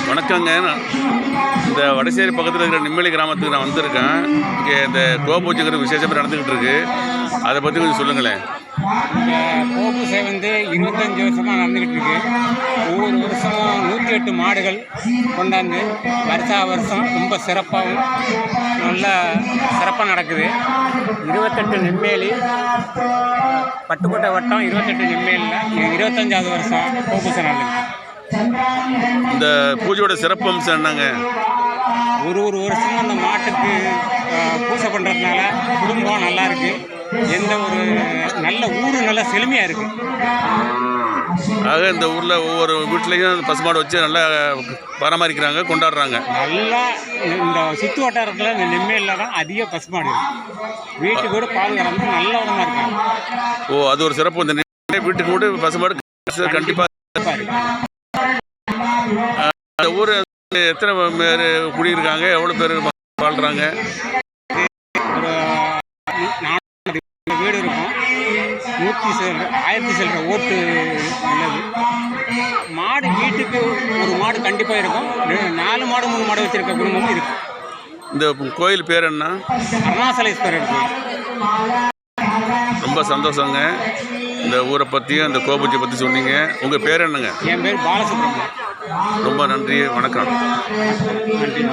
வணக்கங்க. இந்த வடசேரி பக்கத்தில் இருக்கிற நிம்மலி கிராமத்துக்கு நான் வந்திருக்கேன். இங்கே இந்த கோபூஜைங்கிற விசேஷமாக நடந்துக்கிட்டு இருக்கு. அதை பற்றி கொஞ்சம் சொல்லுங்களேன். இந்த கோபூசை 25 வருஷமாக நடந்துக்கிட்டு இருக்கு. ஒவ்வொரு வருஷமும் 108 மாடுகள் கொண்டாந்து வருஷம் ரொம்ப சிறப்பாகவும் நல்லா சிறப்பாக நடக்குது. 28 நெம்மேலி பட்டுக்கோட்டை வட்டம் 28 நெம்மேலியில் 25வது வருஷம் கோபூசை நடக்குது. இந்த பூஜையோட சிறப்பு அம்சம் என்னங்க? ஒரு வருஷமும் அந்த மாட்டுக்கு பூஜை பண்ணுறதுனால குடும்பம் நல்லா இருக்குது. எந்த ஒரு நல்ல ஊர் நல்லா செழுமையாக இருக்குது. ஆக இந்த ஊரில் ஒவ்வொரு வீட்லேயும் பசுமாடு வச்சு நல்லா பராமரிக்கிறாங்க, கொண்டாடுறாங்க. நல்லா இந்த சுற்று வட்டாரத்தில் இந்த நெம்மேலில் தான் அதிக பசுமாடு இருக்குது. வீட்டுக்கு கூட பால் கறந்து நல்ல உடம்பா இருக்காங்க. ஓ, அது ஒரு சிறப்பு. இந்த வீட்டுக்கு கூட பசுமாடு கண்டிப்பாக இருக்குது. அந்த ஊர் எத்தனை பேர் குடியிருக்காங்க, எவ்வளோ பேர் வாழ்கிறாங்க? ஒரு 400 வீடு இருக்கும். 1000 சில்லற ஓட்டு உள்ளது. மாடு வீட்டுக்கு ஒரு மாடு கண்டிப்பாக இருக்கும். 4 மாடு 3 மாடு வச்சுருக்க குடும்பமும் இருக்குது. இந்த கோயில் பேர் என்ன? அருணாசலேஸ்வரர் கோயில். ரொம்ப சந்தோஷங்க. இந்த ஊரை பற்றியும் இந்த கோபூஜை பற்றி சொன்னீங்க. உங்கள் பேர் என்னங்க? என் பேர் பாலசுப்ரமணியம். ரொம்ப நன்றி, வணக்கம். நன்றி.